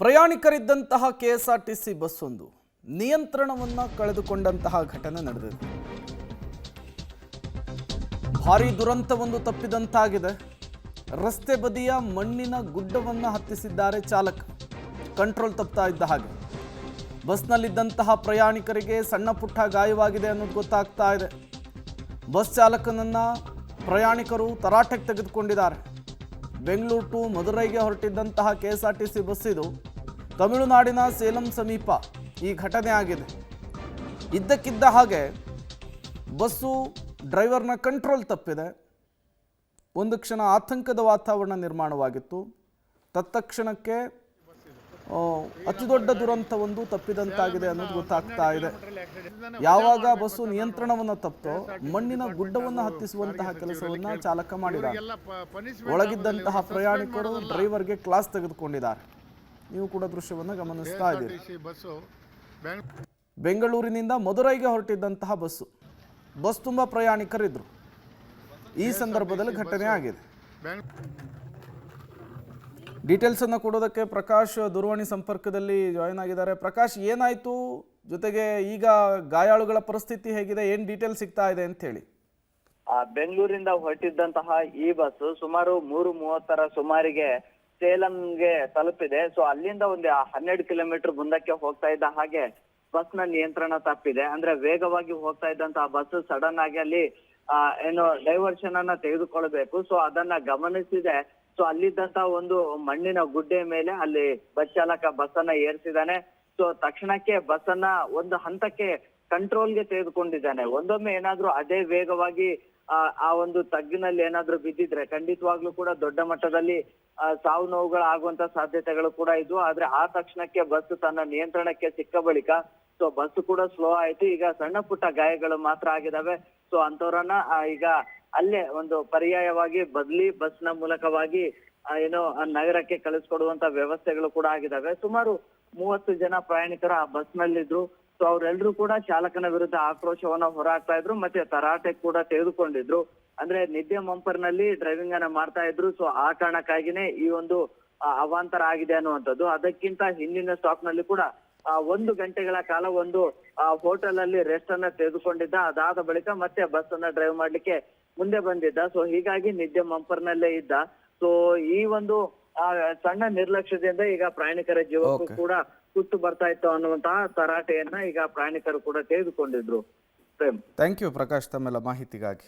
ಪ್ರಯಾಣಿಕರಿದ್ದಂತಹ KSRTC bus ಒಂದು ನಿಯಂತ್ರಣವನ್ನು ಕಳೆದುಕೊಂಡಂತಹ ಘಟನೆ ನಡೆದಿದೆ. ಭಾರೀ ದುರಂತವೊಂದು ತಪ್ಪಿದಂತಾಗಿದೆ. ರಸ್ತೆ ಬದಿಯ ಮಣ್ಣಿನ ಗುಡ್ಡವನ್ನು ಹತ್ತಿಸಿದ್ದಾರೆ ಚಾಲಕ. ಕಂಟ್ರೋಲ್ ತಪ್ಪುತ್ತಾ ಇದ್ದ ಹಾಗೆ ಬಸ್ನಲ್ಲಿದ್ದಂತಹ ಪ್ರಯಾಣಿಕರಿಗೆ ಸಣ್ಣ ಪುಟ್ಟ ಗಾಯವಾಗಿದೆ ಅನ್ನೋದು ಗೊತ್ತಾಗ್ತಾ ಇದೆ. ಬಸ್ ಚಾಲಕನನ್ನ ಪ್ರಯಾಣಿಕರು ತರಾಟೆಗೆ ತೆಗೆದುಕೊಂಡಿದ್ದಾರೆ. ಬೆಂಗಳೂರು ಟು ಮದುರೈಗೆ ಹೊರಟಿದ್ದಂತಹ ಕೆಎಸ್ಆರ್ಟಿಸಿ ಬಸ್ ಇದು ತಮಿಳುನಾಡಿನ ಸೇಲಂ ಸಮೀಪ ಈ ಘಟನೆ ಆಗಿದೆ. ಇದ್ದಕ್ಕಿದ್ದ ಹಾಗೆ ಬಸ್ಸು ಡ್ರೈವರ್ನ ಕಂಟ್ರೋಲ್ ತಪ್ಪಿದೆ. ಒಂದು ಕ್ಷಣ ಆತಂಕದ ವಾತಾವರಣ ನಿರ್ಮಾಣವಾಗಿತ್ತು. ತತ್ಕ್ಷಣಕ್ಕೆ ಅತಿ ದೊಡ್ಡ ದುರಂತವೊಂದು ತಪ್ಪಿದಂತಾಗಿದೆ ಅನ್ನೋದು ಗೊತ್ತಾಗ್ತಾ ಇದೆ. ಯಾವಾಗ ಬಸ್ಸು ನಿಯಂತ್ರಣವನ್ನು ತಪ್ಪೋ ಮಣ್ಣಿನ ಗುಡ್ಡವನ್ನು ಹತ್ತಿಸುವಂತಹ ಕೆಲಸವನ್ನ ಚಾಲಕ ಮಾಡಿದ್ದಾರೆ. ಒಳಗಿದ್ದಂತಹ ಪ್ರಯಾಣಿಕರು ಡ್ರೈವರ್ಗೆ ಕ್ಲಾಸ್ ತೆಗೆದುಕೊಂಡಿದ್ದಾರೆ. ನೀವು ಕೂಡ ದೃಶ್ಯವನ್ನು ಗಮನಿಸ್ತಾ ಇದ್ದೀರಿ. ಬೆಂಗಳೂರಿನಿಂದ ಮದುರೈಗೆ ಹೊರಟಿದ್ದಂತಹ ಬಸ್ ತುಂಬಾ ಪ್ರಯಾಣಿಕರಿದ್ರು. ಈ ಸಂದರ್ಭದಲ್ಲಿ ಘಟನೆ ಆಗಿದೆ. ಡೀಟೇಲ್ಸ್ ಅನ್ನು ಕೊಡೋದಕ್ಕೆ ಪ್ರಕಾಶ್ ದೂರವಾಣಿ ಸಂಪರ್ಕದಲ್ಲಿ ಜಾಯಿನ್ ಆಗಿದ್ದಾರೆ. ಪ್ರಕಾಶ್, ಏನಾಯ್ತು, ಜೊತೆಗೆ ಈಗ ಗಾಯಾಳುಗಳ ಪರಿಸ್ಥಿತಿ ಹೇಗಿದೆ, ಏನ್ ಡೀಟೇಲ್ ಸಿಗ್ತಾ ಇದೆ ಅಂತ ಹೇಳಿ. ಬೆಂಗಳೂರಿಂದ ಹೊರಟಿದ್ದಂತಹ ಈ ಬಸ್ ಸುಮಾರು 3:30 ಸುಮಾರಿಗೆ ಸೇಲಂಗೆ ತಲುಪಿದೆ. ಸೊ ಅಲ್ಲಿಂದ ಒಂದು 12 ಕಿಲೋಮೀಟರ್ ಮುಂದಕ್ಕೆ ಹೋಗ್ತಾ ಇದ್ದ ಹಾಗೆ ಬಸ್ ನ ನಿಯಂತ್ರಣ ತಪ್ಪಿದೆ. ಅಂದ್ರೆ ವೇಗವಾಗಿ ಹೋಗ್ತಾ ಇದ್ದಂತಹ ಬಸ್ ಸಡನ್ ಆಗಿ ಅಲ್ಲಿ ಏನು ಡೈವರ್ಷನ್ ಅನ್ನ ತೆಗೆದುಕೊಳ್ಬೇಕು. ಸೊ ಅದನ್ನ ಗಮನಿಸಿದೆ. ಸೊ ಅಲ್ಲಿದ್ದಂತ ಒಂದು ಮಣ್ಣಿನ ಗುಡ್ಡೆ ಮೇಲೆ ಅಲ್ಲಿ ಬಸ್ ಚಾಲಕ ಬಸ್ ಅನ್ನ ಏರಿಸಿದಾನೆ. ಸೊ ತಕ್ಷಣಕ್ಕೆ ಬಸ್ ಅನ್ನ ಒಂದು ಹಂತಕ್ಕೆ ಕಂಟ್ರೋಲ್ಗೆ ತೆಗೆದುಕೊಂಡಿದ್ದಾನೆ. ಒಂದೊಮ್ಮೆ ಏನಾದ್ರೂ ಅದೇ ವೇಗವಾಗಿ ಆ ಒಂದು ತಗ್ಗಿನಲ್ಲಿ ಏನಾದ್ರೂ ಬಿದ್ದಿದ್ರೆ ಖಂಡಿತವಾಗ್ಲೂ ಕೂಡ ದೊಡ್ಡ ಮಟ್ಟದಲ್ಲಿ ಸಾವು ನೋವುಗಳು ಆಗುವಂತ ಸಾಧ್ಯತೆಗಳು ಕೂಡ ಇದ್ವು. ಆದ್ರೆ ಆ ತಕ್ಷಣಕ್ಕೆ ಬಸ್ ತನ್ನ ನಿಯಂತ್ರಣಕ್ಕೆ ಸಿಕ್ಕ ಬಳಿಕ ಸೊ ಬಸ್ ಕೂಡ ಸ್ಲೋ ಆಯ್ತು. ಈಗ ಸಣ್ಣ ಪುಟ್ಟ ಗಾಯಗಳು ಮಾತ್ರ ಆಗಿದಾವೆ. ಸೊ ಅಂತವ್ರನ್ನ ಈಗ ಅಲ್ಲೇ ಒಂದು ಪರ್ಯಾಯವಾಗಿ ಬದ್ಲಿ ಬಸ್ ನ ಮೂಲಕವಾಗಿ ಏನೋ ನಗರಕ್ಕೆ ಕಳಿಸ್ಕೊಡುವಂತ ವ್ಯವಸ್ಥೆಗಳು ಕೂಡ ಆಗಿದಾವೆ. ಸುಮಾರು 30 ಜನ ಪ್ರಯಾಣಿಕರು ಆ ಬಸ್ ನಲ್ಲಿದ್ರು. ಸೊ ಅವರೆಲ್ಲರೂ ಕೂಡ ಚಾಲಕನ ವಿರುದ್ಧ ಆಕ್ರೋಶವನ್ನ ಹೊರಹಾಕ್ತಾ ಇದ್ರು, ಮತ್ತೆ ತರಾಟೆ ಕೂಡ ತೆಗೆದುಕೊಂಡಿದ್ರು. ಅಂದ್ರೆ ನಿದ್ದೆ ಮಂಪರ್ನಲ್ಲಿ ಡ್ರೈವಿಂಗ್ ಅನ್ನ ಮಾಡ್ತಾ ಇದ್ರು. ಸೊ ಆ ಕಾರಣಕ್ಕಾಗಿನೇ ಈ ಒಂದು ಅವಾಂತರ ಆಗಿದೆ ಅನ್ನುವಂಥದ್ದು. ಅದಕ್ಕಿಂತ ಹಿಂದಿನ ಸ್ಟಾಪ್ ನಲ್ಲಿ ಕೂಡ 1 ಗಂಟೆಗಳ ಕಾಲ ಒಂದು ಹೋಟೆಲ್ ಅಲ್ಲಿ ರೆಸ್ಟ್ ಅನ್ನ ತೆಗೆದುಕೊಂಡಿದ್ದ. ಅದಾದ ಬಳಿಕ ಮತ್ತೆ ಬಸ್ ಅನ್ನ ಡ್ರೈವ್ ಮಾಡ್ಲಿಕ್ಕೆ ಮುಂದೆ ಬಂದಿದ್ದ. ಸೊ ಹೀಗಾಗಿ ನಿದ್ದೆ ಮಂಪರ್ನಲ್ಲೇ ಇದ್ದ. ಸೊ ಈ ಒಂದು ಸಣ್ಣ ನಿರ್ಲಕ್ಷ್ಯದಿಂದ ಈಗ ಪ್ರಯಾಣಿಕರ ಜೀವಕ್ಕೂ ಕೂಡ ಕುತ್ತು ಬರ್ತಾ ಇತ್ತು ಅನ್ನುವಂತಹ ತರಾಟೆಯನ್ನ ಈಗ ಪ್ರಯಾಣಿಕರು ಕೂಡ ತೆಗೆದುಕೊಂಡಿದ್ರು. ಥ್ಯಾಂಕ್ ಯು ಪ್ರಕಾಶ್, ತಮ್ಮೆಲ್ಲ ಮಾಹಿತಿಗಾಗಿ.